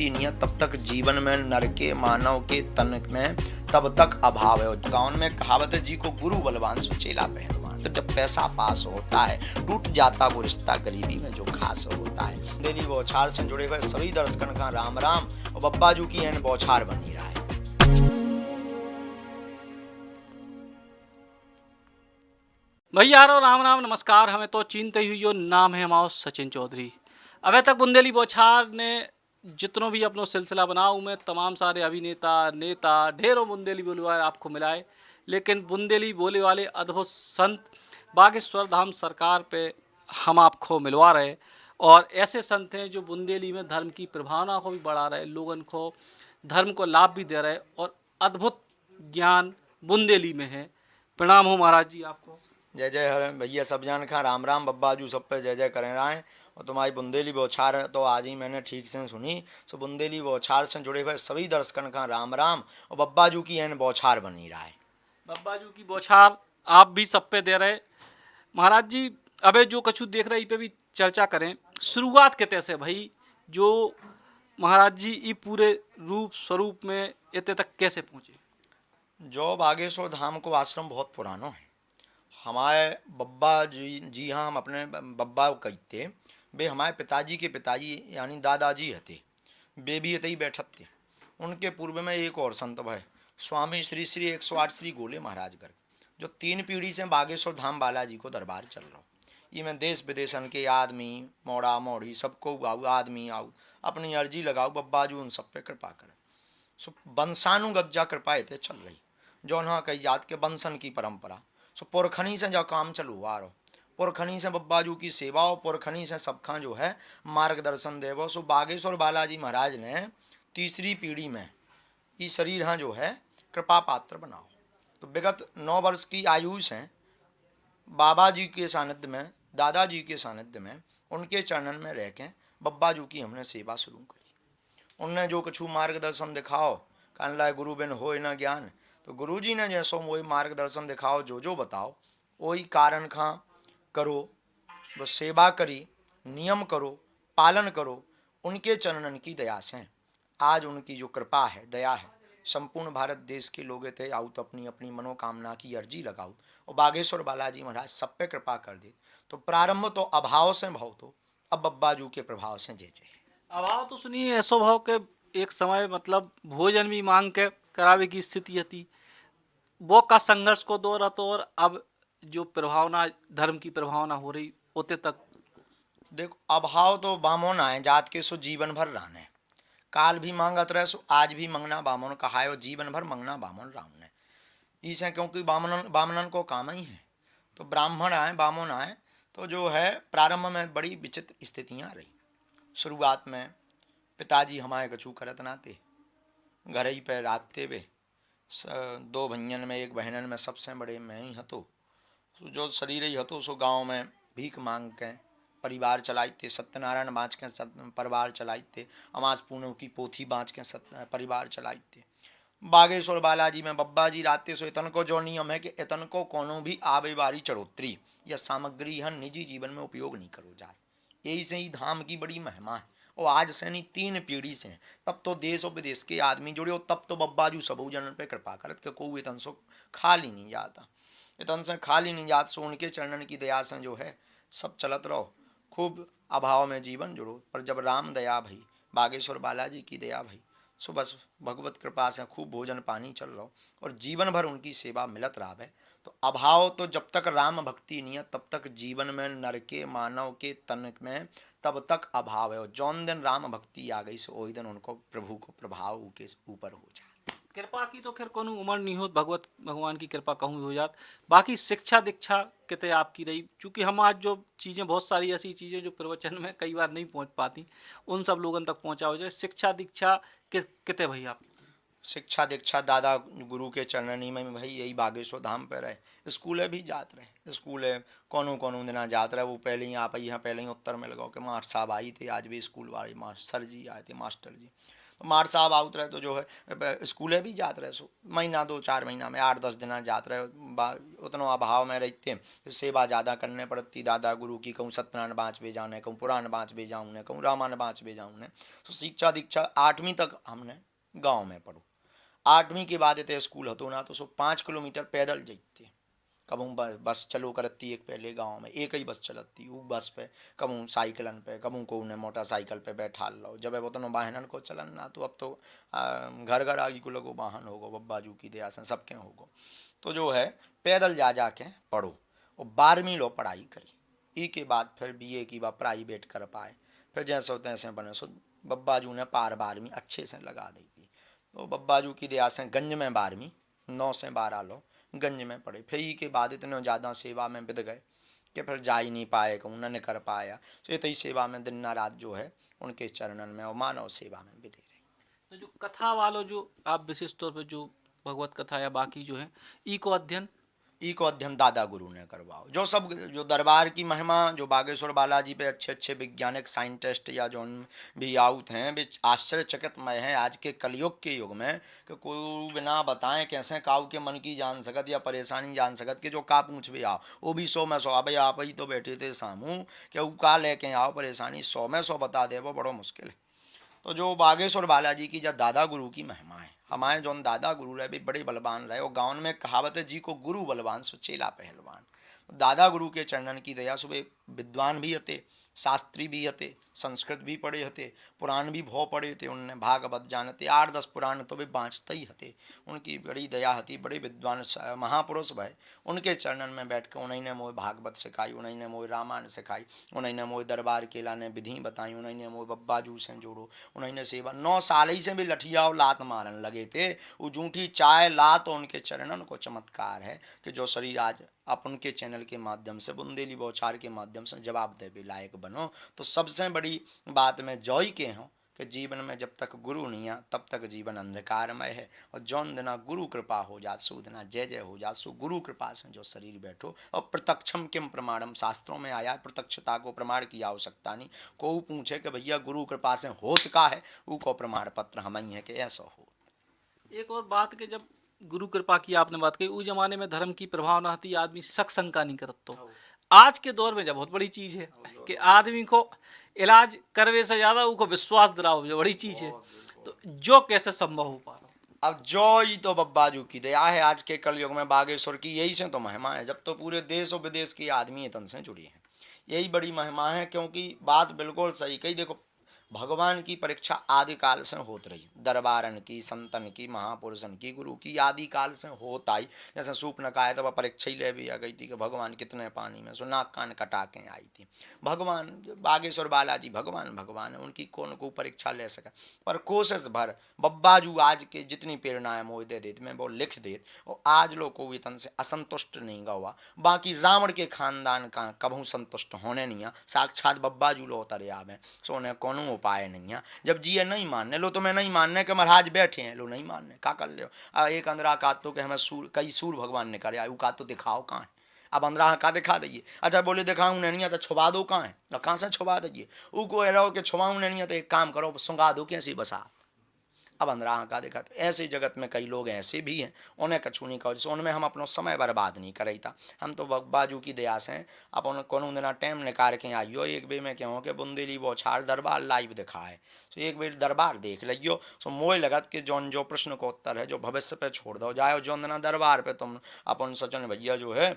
भक्ति नहीं है तब तक जीवन में नर के मानव के तन में तब तक अभाव है। गाँव में कहावत है, जी को गुरु बलवान सुचेला पहलवान। तो जब पैसा पास होता है टूट जाता वो रिश्ता गरीबी में जो खास होता है। दिल्ली बौछार से जुड़े हुए सभी दर्शकन का राम राम और बब्बाजू की एन बौछार बनी रहा है। भैया राम राम नमस्कार। हमें तो चिंते हुई जो नाम है हमारा सचिन चौधरी। अभी तक बुंदेली बौछार ने जितनों भी अपनो सिलसिला बनाओ में तमाम सारे अभिनेता नेता ढेरों बुंदेली बोले वाले आपको मिलाए, लेकिन बुंदेली बोले वाले अद्भुत संत बागेश्वर धाम सरकार पे हम आपको मिलवा रहे। और ऐसे संत हैं जो बुंदेली में धर्म की प्रभावना को भी बढ़ा रहे, लोगन को धर्म को लाभ भी दे रहे और अद्भुत ज्ञान बुंदेली में है। प्रणाम हो महाराज जी आपको। जय जय हरे भैया, सब जान खा राम राम बब्बाजू सब पे जय जय करें रहा है। और तुम्हारी बुंदेली बौछार तो आज ही मैंने ठीक से सुनी। सो बुंदेली बौछार से जुड़े हुए सभी दर्शकन का राम राम और बब्बाजू की एन बौछार बनी रहा है। बब्बाजू की बौछार आप भी सब पे दे रहे महाराज जी। अबे जो कछु देख रहे पे भी चर्चा करें। शुरुआत के तैसे भाई जो महाराज जी ये पूरे रूप स्वरूप में इतने तक कैसे पहुँचे? जो बागेश्वर धाम को आश्रम बहुत पुराना है। हमारे बब्बा जी हाँ, हम अपने बब्बा कहते वे हमारे पिताजी के पिताजी यानी दादाजी हते, वे भी हते ही बैठत थे। उनके पूर्व में एक और संत भाई स्वामी श्री श्री 108 श्री गोले महाराज कर, जो 3 पीढ़ी से बागेश्वर धाम बालाजी को दरबार चल रहा। ये मैं देश विदेशन के आदमी मोड़ा मोड़ी सबको आऊ, आदमी आऊ अपनी अर्जी लगाओ, बब्बाजू उन सब पे कृपा करे। सो वंशानुगत कृपा थे चल रही, जो ना कई जात के वंशन की परंपरा। सो पुरखनी से जो काम चलू आ रहा, पुरखनी से बब्बाजू की सेवा और पुरखनी से सबका जो है मार्गदर्शन देवो। सो बागेश्वर बालाजी महाराज ने 3री पीढ़ी में ये शरीर हाँ जो है कृपा पात्र बनाओ। तो विगत 9 वर्ष की आयु से बाबा जी के सानिध्य में दादाजी के सानिध्य में उनके चरणन में रह के बब्बाजू की हमने सेवा शुरू करी। उनने जो कछु मार्गदर्शन दिखाओ, कहने लाए गुरु बिन हो न ज्ञान। तो गुरुजी ने जैसो वही मार्गदर्शन दिखाओ, जो बताओ वही कारण खा करो, वो सेवा करी, नियम करो, पालन करो। उनके चरणन की दया से आज उनकी जो कृपा है दया है संपूर्ण भारत देश के लोग थे आउ तो अपनी अपनी मनोकामना की अर्जी लगाओ और बागेश्वर बालाजी महाराज सब पे कृपा कर दे। तो प्रारंभ तो अभाव से भाव, तो अब बब्बाजू के प्रभाव से जय जय। अभाव तो सुनिए ऐसो भाव के एक समय मतलब भोजन भी मांग के करावे की स्थिति थी, वो का संघर्ष को दो रहा। और अब जो प्रभावना धर्म की प्रभावना हो रही होते तक देखो अभाव तो बामोन आए जात के सो जीवन भर रहने, काल भी मांगत रहे सो आज भी मंगना बामन कहा है, जीवन भर मंगना बामन राम ने इसे, क्योंकि बामनन को काम ही है। तो ब्राह्मण आए बामन आए तो जो है प्रारंभ में बड़ी विचित्र स्थितियाँ रही। शुरुआत में पिताजी हमारे कछु करत नाते घर ही पे रातते वे 2 भैयन में 1 बहनन में सबसे बड़े मैं ही हतो। जो शरीर ही हतो सो गाँव में भीख मांग के परिवार चलाते, सत्यनारायण बाँच के परिवार चलाते, अमास पूनों की पोथी बाँच के परिवार चलाते। बागेश्वर बालाजी में बब्बा जी राते सो इतन को जो नियम है कि इतन को कोनो भी आबे बारी चढ़ोतरी या सामग्री हन निजी जीवन में उपयोग नहीं करो जाए। यही से ही धाम की बड़ी महिमा है। और आज से नहीं 3 पीढ़ी से, तब तो देश और विदेश के आदमी जुड़े, तब तो बब्बाजू सबू जनन पे कृपा करत के को इतन सो खाली नहीं जाता, इतन से खाली नहीं जात। सो उनके चरणन की दया से जो है सब चलत रहो, खूब अभाव में जीवन जुड़ो। पर जब राम दया भई बागेश्वर बालाजी की दया भई सो बस भगवत कृपा से खूब भोजन पानी चल रहा और जीवन भर उनकी सेवा मिलत रहा है। तो अभाव तो जब तक राम भक्ति नहीं है तब तक जीवन में नर के मानव के तन में तब तक अभाव है। और जौन दिन राम भक्ति आ गई सो वही दिन उनको प्रभु को प्रभाव के ऊपर हो जाए। कृपा की तो खैर कोनो उम्र नहीं हो, भगवान की कृपा कहूँ हो जात। बाकी शिक्षा दीक्षा कितने आपकी रही, क्योंकि हम आज जो चीज़ें बहुत सारी ऐसी चीज़ें जो प्रवचन में कई बार नहीं पहुंच पाती उन सब लोगों तक पहुंचा हो जाए। शिक्षा दीक्षा कितने भाई आप? शिक्षा दीक्षा दादा गुरु के चरणनी में भाई यही बागेश्वर धाम पे रहे। स्कूले भी जात रहे, स्कूले कोनो कोनो दिना जात रहे। वो पहले ही आप यहाँ पहले ही उत्तर में लगाओ कि मास्टर साहब आई थे, आज भी स्कूल वाले मास्टर सर जी आए थे, मास्टर जी। तो मास्टर साहब आउत रहे तो जो है स्कूले भी जात रहे। सो महीना 2-4 महीना में 8-10 दिना जात रहे। उतना अभाव में रहते सेवा ज़्यादा करने पड़ती दादा गुरु की। कहूँ सत्यनारायण बाँच बे जाने, कहूँ पुराण बाँच बे जाऊँ ने, कहूँ रामायण बाँच बे जाऊँ ने। तो शिक्षा दीक्षा 8वीं तक हमने गाँव में पढ़ू। 8वीं के बाद इतने स्कूल हतो ना तो 5 किलोमीटर पैदल जाते। कबू बस चलो करती एक पहले गांव में एक ही बस चलती, वो बस पे कबू साइकिलन पे, कबू को उन्हें मोटरसाइकिल पे बैठा लो। जब वो तो वाहन को चलन ना, तो अब तो घर घर आगे को लगो वाहन होगो, बब्बाजू की दया से सबके होगो। तो जो है पैदल जा जा के पढ़ो और 12वीं लो पढ़ाई करी। ई के बाद फिर BA की बात प्राइवेट कर पाए। फिर जैसे तैसे बने सो बब्बाजू ने पार 12वीं अच्छे से लगा दी थी। तो बब्बाजू की दया से गंज में 12वीं 9 से 12 लो गंज में पढ़े। फिर ई के बाद इतने ज़्यादा सेवा में बिद गए कि फिर जा ही नहीं पाए, कहूँ न कर पाया। तो इतनी सेवा में दिन न रात जो है उनके चरणन में और मानव सेवा में बिदे रहे। तो जो कथा वालों जो आप विशेष तौर पर जो भगवत कथा या बाकी जो है ई को अध्ययन ई को अध्ययन दादा गुरु ने करवाओ। जो सब जो दरबार की महिमा जो बागेश्वर बालाजी पे अच्छे अच्छे वैज्ञानिक साइंटिस्ट या जो भी आउट हैं वे आश्चर्यचकितमय हैं आज के कलयुग के युग में कि कोई बिना बताएं कैसे काऊ के मन की जान सकत या परेशानी जान सकत कि जो का पूछ भी आओ वो भी 100 में 100। भाई आप ही तो बैठे थे सामू कि वो का लेके आओ परेशानी 100 में 100 बता दे, वो बड़ो मुश्किल है। तो जो बागेश्वर बालाजी की जब दादा गुरु की महिमा है, हमारे जो दादा गुरु रहे भी बड़े बलवान रहे। और गाँव में कहावत है जी को गुरु बलवान सो चेला पहलवान। दादा गुरु के चरणन की दया सुबह विद्वान भी हते, शास्त्री भी हते, संस्कृत भी पढ़े हते, पुराण भी भौ पढ़े थे उनने, भागवत जानते 8-10 पुराण तो वे बाँचते ही हते। उनकी बड़ी दया हती, बड़े विद्वान महापुरुष भय। उनके चरणन में बैठ कर उन्हीं ने मोह भागवत सिखाई, उन्हीं ने मोह रामायण सिखाई, उन्हीं ने मोह दरबार के लाने विधि बताई, उन्हीं ने मोह बब्बाजू से जोड़ो, उन्हीं ने सेवा 9 साल ही से भी लठियाओ लात मारन लगे थे। वो जूठी चाय लात और उनके चरणन को चमत्कार है कि जो शरीर आज अपन के चैनल के माध्यम से बुंदेली बौछार के माध्यम से जवाब दे भी लायक बनो। तो सबसे बड़ी बात में जॉय के हों कि जीवन में जब तक गुरु नहीं आ तब तक जीवन अंधकारमय है। और जौन दिना गुरु कृपा हो जात सु दिना जय जय हो जात सु गुरु कृपा से जो शरीर बैठो। और प्रत्यक्षम किम प्रमाणम, शास्त्रों में आया प्रत्यक्षता को प्रमाण की आवश्यकता नहीं। को पूछे कि भैया गुरु कृपा से होत का है, वो को प्रमाण पत्र हम ही है कि ऐसा हो। एक और बात कि जब गुरु कृपा की आपने बात कही उस जमाने में धर्म की प्रभाव न थी, आदमी शक शंका नहीं करत। तो आज के दौर में जब बहुत बड़ी चीज है कि आदमी को इलाज करवे से ज्यादा उनको विश्वास दिलाओ, जो बड़ी चीज है। तो जो कैसे संभव हो पा रहा। अब जो ही तो बब्बाजू की दया है आज के कलयुग में बागेश्वर की, यही से तो महिमा है। जब तो पूरे देश और विदेश के आदमी तन से जुड़ी हैं, यही बड़ी महिमा है। क्योंकि बात बिल्कुल सही कही। देखो भगवान की परीक्षा आदि काल से होत रही, दरबारन की, संतन की, महापुरुषन की, गुरु की आदि काल से होत आई। जैसे सूप न खाए तब परीक्षा ही ले भी आ गई थी कि भगवान कितने पानी में, सो नाक कान कटा के आई थी। भगवान बागेश्वर बालाजी भगवान भगवान है, उनकी कौन को परीक्षा ले सका। पर कोशिश भर बब्बाजू आज के जितनी प्रेरणाएं मोह दे देते मैं वो लिख देते। और आज लोग को वेतन से असंतुष्ट नहीं गवा। बाकी रावण के खानदान का कभू संतुष्ट होने नहीं आ, साक्षात बब्बाजू लो उतर आवे। सो उन्हें कौन उपाय नहीं है। जब जी नहीं मानने लो तो मैं नहीं मानने के महाराज बैठे हैं लो नहीं मानने का कर लो। एक अंदरा का तो के हमें कई सूर भगवान ने करे आयु का तो दिखाओ कहाँ है। अब अंदरा का दिखा दइए। अच्छा बोले दिखाऊँ नहीं तो छुपा दो कहाँ है, तो कहाँ से छुपा दीजिए। वो को रहो कि छुपाऊँ नहीं तो एक काम करो सुंगा दो कैसी बसा। अब अंदरा का देखा। तो ऐसे जगत में कई लोग ऐसे भी हैं उन्हें कछू नहीं कहो, उनमें हम अपना समय बर्बाद नहीं करे था। हम तो बाजू की दया से अपन कोनो दिना टाइम निकाल के आइयो। एक बेर में कहूँ कि बुंदेली बौछार दरबार लाइव दिखाए, तो एक बेर दरबार देख लियो। सो मोह लगत कि जौन जो प्रश्न को उत्तर है जो भविष्य पे छोड़ दो जाए, जौन दिना दरबार पे तुम अपन सचन भैया जो है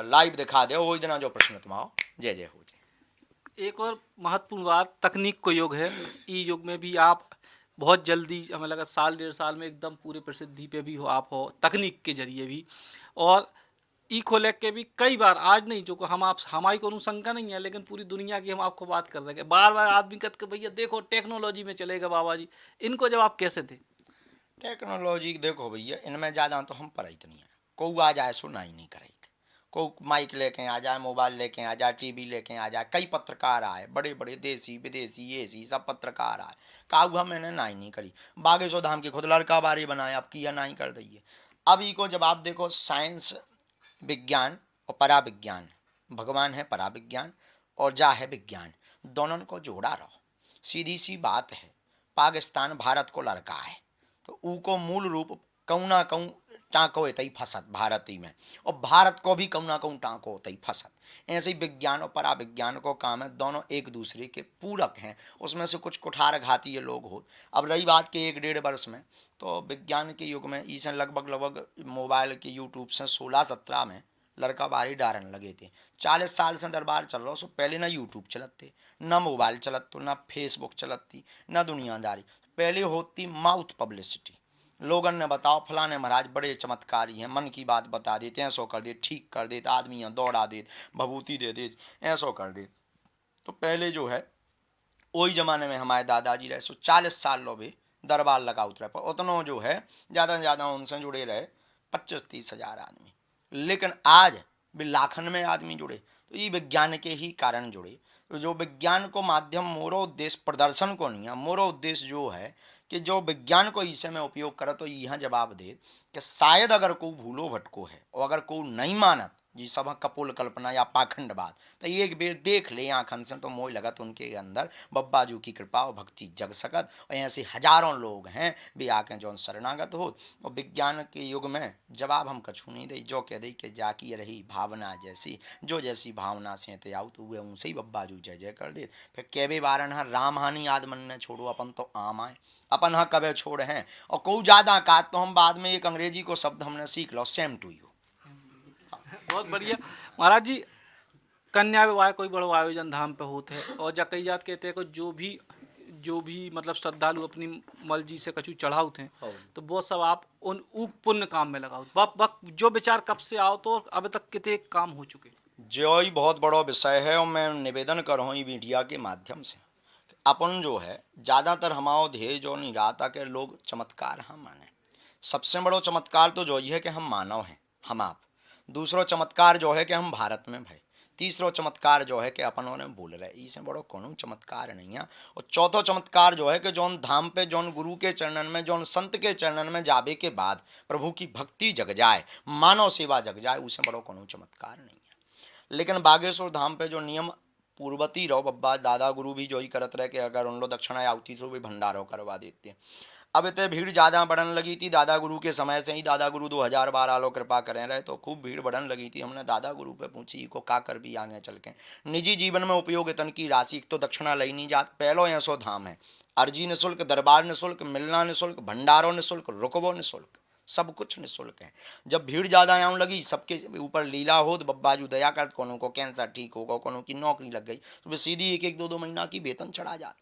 लाइव दिखा दो, वही दिना जो प्रश्न तुम आओ जय जय हो जाए। एक और महत्वपूर्ण बात तकनीक को युग है। ई युग में भी आप बहुत जल्दी, हमें लगा 1-1.5 साल में एकदम पूरे प्रसिद्धि पे भी हो आप हो तकनीक के जरिए भी। और ई को लेकर के भी कई बार आज नहीं जो हम आप हमारी को शंका नहीं है, लेकिन पूरी दुनिया की हम आपको बात कर रहे हैं। बार बार आदमी कहते भैया देखो टेक्नोलॉजी में चलेगा बाबा जी, इनको जब आप कैसे थे। टेक्नोलॉजी देखो भैया इनमें ज़्यादा तो हम पढ़ाई नहीं है, को आ जाए सो नहीं करे। कोई माइक लेके आ जाए, मोबाइल लेके आ जाए, टीवी लेके आ जाए, कई पत्रकार आए, बड़े बड़े देसी विदेशी एसी सब पत्रकार आए, काहुआ मैंने नाई नहीं करी। बागेश्वर धाम के खुद लड़का बारी बनाए, अब किया नाई कर दिए। अब को जब आप देखो साइंस विज्ञान और पराविज्ञान, भगवान है पराविज्ञान और जा है विज्ञान, दोनों को जोड़ा रहो। सीधी सी बात है, पाकिस्तान भारत को लड़का है तो ऊ को मूल रूप कहूँ ना कहूँ टाँको होता ही फसत भारत ही में, और भारत को भी कहूँ ना कहूँ टाँको होता ही फसत। ऐसे ही विज्ञान और पराविज्ञान को काम है, दोनों एक दूसरे के पूरक हैं, उसमें से कुछ कुठार घाती लोग हो। अब रही बात के 1-1.5 वर्ष में, तो विज्ञान के युग में इसे लगभग मोबाइल के यूट्यूब से 16-17 में लड़का बाहरी डारन लगे थे। 40 साल से दरबार चल रहा, सो पहले ना यूट्यूब चलते, ना मोबाइल चलत, तो ना फेसबुक चलती, ना दुनियादारी। पहले होती माउथ पब्लिसिटी, लोगन ने बताओ फलाने महाराज बड़े चमत्कारी हैं, मन की बात बता देते, ऐसो कर दे, ठीक कर देते, आदमी दौड़ा देते, भभूति दे दे, ऐसो कर दे। तो पहले जो है वही जमाने में हमारे दादाजी रहे, सो 40 साल लो भी दरबार लगा उतरे, पर उतनो जो है ज़्यादा से ज़्यादा उनसे जुड़े रहे 25-30 हज़ार आदमी। लेकिन आज भी लाखन में आदमी जुड़े, तो ये विज्ञान के ही कारण जुड़े। तो जो विज्ञान को माध्यम, मोरो उद्देश्य प्रदर्शन को नहीं है, मोरो उद्देश्य जो है कि जो विज्ञान को इसे में उपयोग करे, तो यह जवाब दे कि शायद अगर कोई भूलो भटको है और अगर कोई नहीं मानत जी सब कपोल कल्पना या पाखंडवाद, तो एक बेर देख ले आँखन से, तो मोह लगत उनके अंदर बब्बाजू की कृपा और भक्ति जग सकत। और ऐसे हजारों लोग हैं भी आके जो शरणागत हो। और विज्ञान के युग में जवाब हम कछू नहीं दे, जो कह दे कि जाकी रही भावना जैसी, जो जैसी भावना से ते आउत हुए उनसे ही बब्बाजू जय जय कर दे। फिर केवे बारन राम हानि आद मन ने छोड़ो, अपन तो आम आए, अपन हाँ कबे छोड़ हैं। और को ज़्यादा का तो हम बाद में एक अंग्रेजी को शब्द हमने सीख लो, सेम टू यू। बहुत बढ़िया महाराज जी। कन्या विवाह कोई बड़ो आयोजन धाम पे होते हैं, और जा कई जात कहते हैं कि जो भी मतलब श्रद्धालु अपनी मर्जी से कछु चढ़ाओ थे, तो वो सब आप उन पुण्य काम में लगाओ। बक जो विचार कब से आओ, तो अब तक कितने काम हो चुके। जो ही बहुत बड़ा विषय है, और मैं निवेदन कर रहा हूँ मीडिया के माध्यम से, अपन जो है ज़्यादातर हमारा ध्येय जो नहीं रहा था कि लोग चमत्कार हम माने। सबसे बड़ो चमत्कार तो जो ये है कि हम मानव हैं, हम आप। दूसरो चमत्कार जो है कि हम भारत में भाई। तीसरो चमत्कार जो है कि अपन ने बोल रहे, इससे बड़ो कोनो चमत्कार नहीं है। और चौथो चमत्कार जो है कि जौन धाम पे, जौन गुरु के चरणन में, जौन संत के चरणन में जाबे के बाद प्रभु की भक्ति जग जाए, मानव सेवा जग जाए, उससे बड़ो कोनो चमत्कार नहीं है। लेकिन बागेश्वर धाम पे जो नियम पूर्वती रहो, बब्बा दादा गुरु भी जो ही करत रहे कि अगर उन लोग दक्षिणा आवती तो भी भंडारो करवा देते हैं। अब इतने भीड़ ज़्यादा बढ़न लगी थी, दादा गुरु के समय से ही। दादा गुरु 2012 लो कृपा करें रहे, तो खूब भीड़ बढ़न लगी थी। हमने दादा गुरु पे पूछी को का कर भी आगे चल के निजी जीवन में उपयोग इतन की राशि तो दक्षिणा लई नहीं जात। पहलो ऐसो धाम है, अर्जी निःशुल्क, दरबार निःशुल्क, मिलना निःशुल्क, भंडारो निःशुल्क, रुकबो निःशुल्क, सब कुछ निःशुल्क है। जब भीड़ ज़्यादा आने लगी, सबके ऊपर लीला हो, तो बब्बाजू दया कर, कोनो को कैंसर ठीक होगा, कोनो की नौकरी लग गई, तो सीधी 1-1, 2-2 महीना की वेतन चढ़ा जा।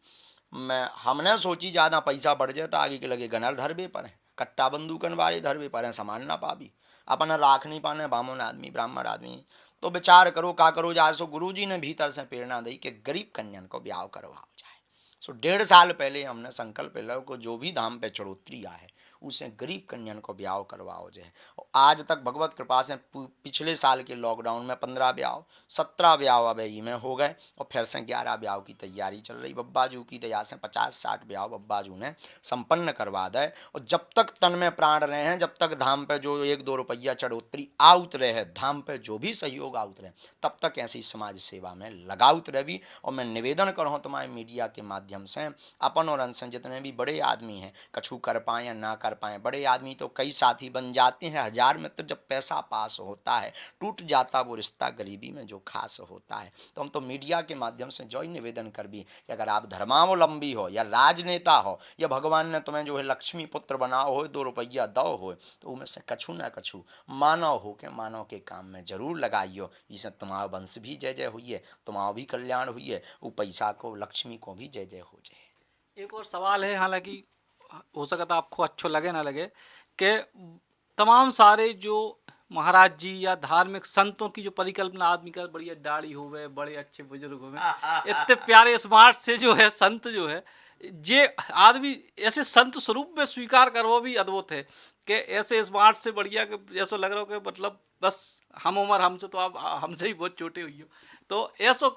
मैं हमने सोची ज़्यादा पैसा बढ़ जाए तो आगे के लगे गनर धरबे पर है, कट्टा बंदूकन वाले धरबे पर हैं, सामान ना पाबी, अपन राख नहीं पाने, बामन आदमी ब्राह्मण आदमी। तो विचार करो का करो जाए। सो गुरु जी ने भीतर से प्रेरणा दी कि गरीब कन्यान को ब्याह करवाओ जाए। सो 1.5 साल पहले हमने संकल्प लिया को जो भी धाम पे चढ़ोतरी आए उसे गरीब कन्यान को ब्याह करवाओ जाए। और आज तक भगवत कृपा से पिछले साल के लॉकडाउन में 15 ब्याह, 17 ब्याह अब ही में हो गए, और फिर से 11 ब्याह की तैयारी चल रही। बब्बाजू की दया से 50-60 ब्याह बब्बाजू ने संपन्न करवा दे। और जब तक तन में प्राण रहे हैं, जब तक धाम पे जो 1-2 रुपया चढ़ोतरी आउत रहे है, धाम पे जो भी सहयोग आउत रहे, तब तक ऐसी समाज सेवा में लगाउत रही। और मैं निवेदन कर रहा हूँ तुम्हारे मीडिया के माध्यम से, अपन और अंश जितने भी बड़े आदमी हैं, कछु कर पाए या ना कर पाए, बड़े आदमी तो कई साथी बन जाते हैं हजार में, तो जब पैसा पास होता है टूट जाता वो रिश्ता गरीबी में जो खास होता है। तो हम तो मीडिया के माध्यम से जो ही निवेदन कर भी कि अगर आप धर्मावलंबी हो या राजनेता हो, या भगवान ने तुम्हें जो है लक्ष्मी पुत्र बनाओ हो, 2 रुपया दो हो, तो उनमें से कछु ना कछु मानव हो के मानव के काम में जरूर लगाइयो। इससे तुम्हारा वंश भी जय जय हुई है, तुम्हारा भी कल्याण हुई है, वो पैसा को लक्ष्मी को भी जय जय हो जाए। एक और सवाल है, हालांकि हो सकता आपको अच्छो लगे ना लगे, कि तमाम सारे जो महाराज जी या धार्मिक संतों की जो परिकल्पना आदमी का, बढ़िया दाढ़ी हो गए, बड़े अच्छे बुजुर्ग हो गए, इतने प्यारे स्मार्ट से जो है संत जो है, जे आदमी ऐसे संत स्वरूप में स्वीकार कर, वो भी अद्भुत है कि ऐसे स्मार्ट से बढ़िया, कि जैसा लग रहा हो कि मतलब बस हम उम्र हमसे तो आप हमसे ही बहुत छोटे हुई हो, तो ऐसो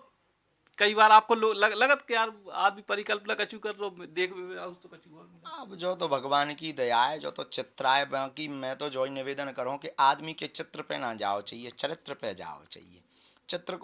कई बार आपको लगत कि यार आदमी परिकल्पना कछु कर रो देख में आउस तो कछु और मिले। अब जो तो भगवान की दया है, जो तो चित्र है, बाकी मैं तो जो ही निवेदन करूँ कि आदमी के चित्र पे ना जाओ चाहिए, चरित्र पे जाओ चाहिए। चित्र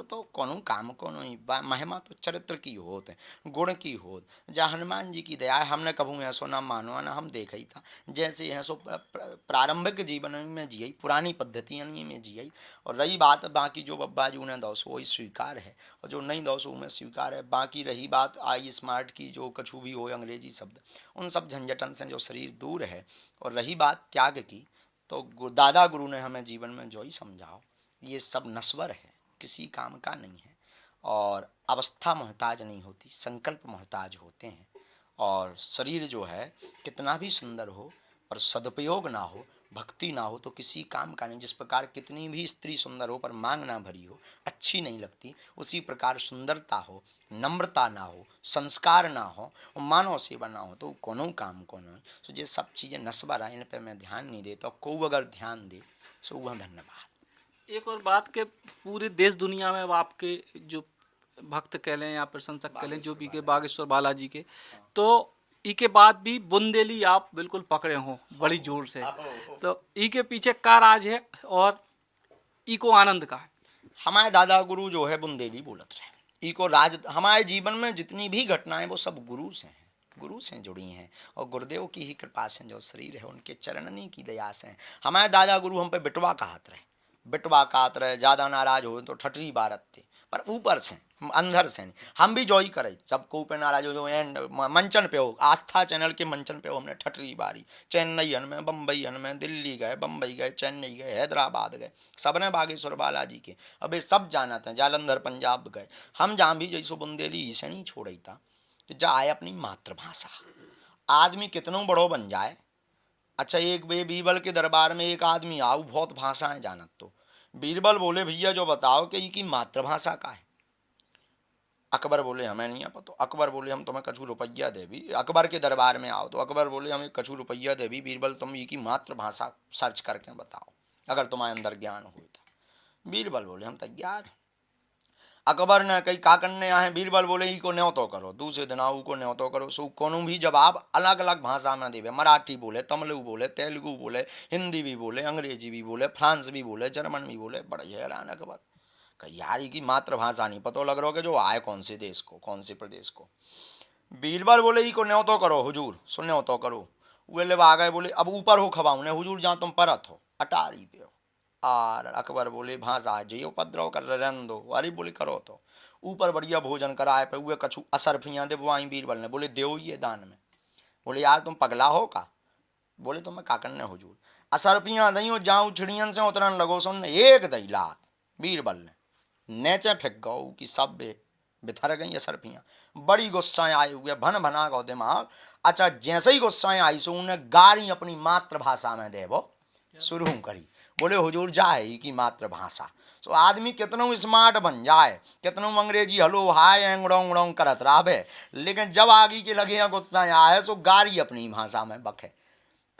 तो कोनो काम को नहीं, महिमा तो चरित्र की होत है, गुण की होत। जहाँ हनुमान जी की दया है, हमने कभू ऐसो ना मानो ना, हम देखा ही था जैसे ऐसो प्रारंभिक जीवन में जियई, पुरानी पद्धतियाँ में जियई। और रही बात बाकी जो बब्बा जी उन्हें दो सो वही स्वीकार है, और जो नहीं दो सो उन्हें स्वीकार है। बाकी रही बात आई स्मार्ट की, जो कछु भी हो अंग्रेजी शब्द, उन सब झंझटन से जो शरीर दूर है। और रही बात त्याग की, तो दादा गुरु ने हमें जीवन में जो ही समझाओ, ये सब नश्वर है, किसी काम का नहीं है। और अवस्था मोहताज नहीं होती, संकल्प मोहताज होते हैं। और शरीर जो है कितना भी सुंदर हो पर सदुपयोग ना हो, भक्ति ना हो, तो किसी काम का नहीं। जिस प्रकार कितनी भी स्त्री सुंदर हो पर मांग ना भरी हो, अच्छी नहीं लगती, उसी प्रकार सुंदरता हो, नम्रता ना हो, संस्कार ना हो, मानव सेवा ना हो, तो कोनो काम को नहीं। तो ये सब चीज़ें नस्बर है, इन पर मैं ध्यान नहीं देता। को अगर ध्यान दे तो वह धन्यवाद। एक और बात के पूरे देश दुनिया में अब आपके जो भक्त कह लें या प्रशंसक कह लें, जो भी के बागेश्वर बालाजी के, तो ई के बाद भी बुंदेली आप बिल्कुल पकड़े हो बड़ी जोर से, तो ई के पीछे का राज है और ई को आनंद का है। हमारे दादा गुरु जो है बुंदेली बोलत रहे। इको राज हमारे जीवन में जितनी भी घटनाएं वो सब गुरु से हैं, गुरु से जुड़ी हैं। और गुरुदेव की ही कृपा से जो शरीर है उनके चरणनी की दया से हैं। हमारे दादा गुरु हम पे बिटवा कहत रहे, बिटवा कहत रहे, ज़्यादा नाराज हो तो ठटरी बारत थे, पर ऊपर से अंदर से नहीं। हम भी जो ही करे, जब को पे नाराज हो, जो एंड मंचन पे हो, आस्था चैनल के मंचन पे हो, हमने ठटरी बारी। चेन्नई में, बम्बई में, दिल्ली गए, बम्बई गए, चेन्नई गए, हैदराबाद गए, सबने बागेश्वर बालाजी के अब ये सब जाना था। जालंधर पंजाब गए। हम जहाँ भी जैसो बुंदेली से नहीं छोड़ी था, तो जा आए अपनी मातृभाषा। आदमी कितनों बड़ो बन जाए, अच्छा एक बीरबल के दरबार में एक आदमी आओ बहुत भाषाएं जानत, तो बीरबल बोले भैया जो बताओ कि ये की मातृभाषा का है। अकबर बोले हमें नहीं है पता। अकबर बोले हम तुम्हें कछु रुपया दे भी, अकबर के दरबार में आओ तो अकबर बोले हमें कछु रुपया दे भी, बीरबल तुम ये की मातृभाषा सर्च करके बताओ अगर तुम्हारे अंदर ज्ञान हो तो। बीरबल बोले हम तैयार हैं। अकबर ने कही का करने आए, बीरबल बोले ई को न्योतो करो, दूसरे दिन आओ को न्योतो करो। सो कोनो भी जवाब अलग अलग भाषा में देवे, मराठी बोले, तमिल बोले, तेलुगु बोले, हिंदी भी बोले, अंग्रेजी भी बोले, फ्रांस भी बोले, जर्मन भी बोले। बड़े हैरान अकबर, कही यार की मातृभाषा नहीं पता लग रहा कि जो आए कौन से देश को, कौन से प्रदेश को। बीरबल बोले ई को न्योतो करो हुजूर, सो न्योतो करो। वे ले आ गए, बोले अब ऊपर हो खवाऊ ने हुजूर, जहाँ तुम परत हो अटारी पे हो। और अकबर बोले भाषा जी उपद्रव कर रहन दो। अरे बोले करो तो ऊपर बढ़िया भोजन कराए पे हुए कछु असरफियाँ दे वो आई। बीरबल ने बोले देव ये दान में। बोले यार तुम पगला हो का। बोले तो मैं का करने हुजूर, असरफियाँ दई हो जाऊँ छिड़ियन से उतरन लगो। सुन एक दई लात बीरबल ने नेचे फेंक गौ कि सब बिथर गई असरफियाँ। बड़ी गुस्साएं आए हुए, भन भना गौ दिमाग। अच्छा जैसे ही गुस्साएं आई सो उन्हें गारी अपनी मातृभाषा में दे वो शुरू करी। बोले हुजूर जाए की मातृभाषा। सो आदमी कितनों स्मार्ट बन जाए, कितनों अंग्रेजी हलो हाय एंगड़ोंग उड़ोंग करत रहे, लेकिन जब आगे के लगे गुस्सा आए सो गारी अपनी भाषा में बखे।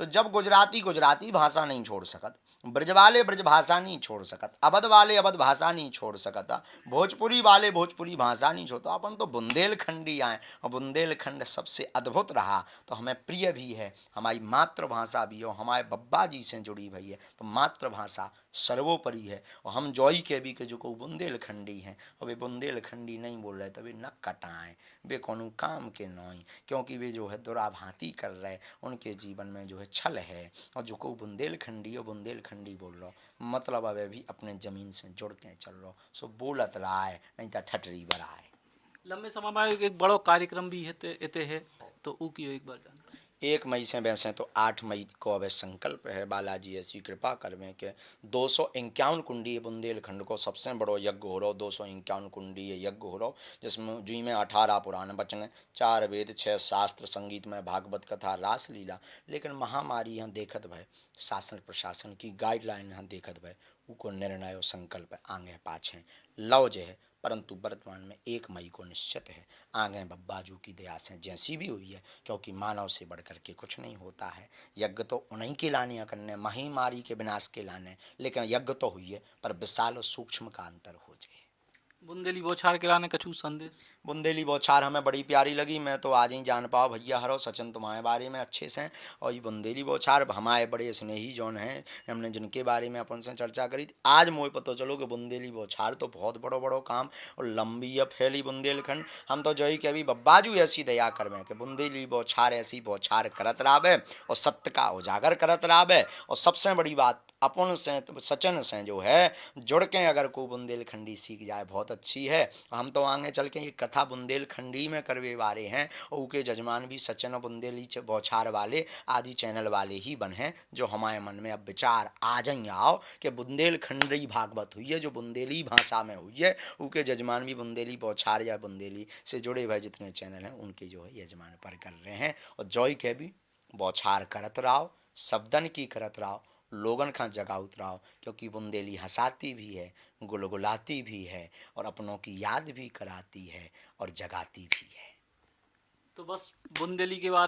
तो जब गुजराती गुजराती भाषा नहीं छोड़ सकत, ब्रज वाले ब्रज भाषा नहीं छोड़ सकत, अवध वाले अवध भाषा नहीं छोड़ सकता, भोजपुरी वाले भोजपुरी भाषा नहीं छोड़ता, अपन तो बुंदेलखंडी आए। और बुंदेलखंड सबसे अद्भुत रहा, तो हमें प्रिय भी है, हमारी मातृभाषा भी हो, हमारे बब्बा जी से जुड़ी हुई है। तो मातृभाषा सर्वोपरि है। और हम जॉई के भी के जो को बुंदेलखंडी हैं, और वे बुंदेलखंडी नहीं बोल रहे तो वे न कटाएँ, वे कोनो काम के नहीं, क्योंकि वे जो है दुराभांति कर रहे, उनके जीवन में जो है छल है। और जो को बुंदेलखंडी और बुंदेलखंडी बोल लो, मतलब अब भी अपने जमीन से जुड़ के चल लो। सो बोलत रहा है नहीं तो ठटरी बरा है। लंबे समय में एक बड़ो कार्यक्रम भी एते है, तो ऊ की एक बार जान। 1 मई से वैसे तो 8 मई को अब संकल्प है बालाजी ऐसी कृपा करवे के 251 कुंडी बुंदेलखंड को सबसे बड़ो यज्ञ हो रहा। 251 कुंडी यज्ञ हो रहा, जिसमें जी में 18 पुराण वचन, 4 वेद, 6 शास्त्र, संगीत में भागवत कथा, रास लीला। लेकिन महामारी यहाँ देखत भय, शासन प्रशासन की गाइडलाइन यहाँ देखत भय, उको निर्णय और संकल्प आगे पाछे लव जो है परंतु वर्तमान में 1 मई को निश्चित है आगे बब्बाजू की दया से जैसी भी हुई है, क्योंकि मानव से बढ़ कर के कुछ नहीं होता है। यज्ञ तो उन्हीं के लाने करने, मही मारी के विनाश के लाने, लेकिन यज्ञ तो हुई है पर विशाल और सूक्ष्म का अंतर हो जाए। बुंदेली बौछार के लाने कछु संदेश। बुंदेली बौछार हमें बड़ी प्यारी लगी। मैं तो आज ही जान पाओ भैया हरो सचिन तुम्हारे बारे में अच्छे से। और ये बुंदेली बौछार हमारे बड़े स्नेही जौन हैं, हमने जिनके बारे में अपन से चर्चा करी थी, आज मोए पता चलो कि बुंदेली बौछार तो बहुत बड़ो बड़ो काम और लंबी है फैली बुंदेलखंड। हम तो जो ही कि अभी बब्बाजू ऐसी दया करवे कि बुंदेली बौछार ऐसी बौछार करत रावे और सत्य का उजागर करत रावे। और सबसे बड़ी बात अपन से सचिन से जो है जुड़ के अगर को बुंदेलखंडी सीख जाए बहुत अच्छी है। हम तो आगे चल के ये कथा बुंदेलखंडी में करवे वाले हैं और उनके जजमान भी सचिन और बुंदेली बौछार वाले आदि चैनल वाले ही बन हैं, जो हमारे मन में अब विचार आ जाइए आओ कि बुंदेलखंडी भागवत हुई है जो बुंदेली भाषा में हुई है। उनके जजमान भी बुंदेली बौछार या बुंदेली से जुड़े हुए जितने चैनल हैं उनके जो है यजमान पर कर रहे हैं। और जॉय के भी बौछार करत रहो, शब्दन की करत रहो, लोगन का जगा उतराओ, क्योंकि बुंदेली हंसाती भी है, गुलगुलाती भी है और अपनों की याद भी कराती है और जगाती भी है। तो बस बुंदेली के बारे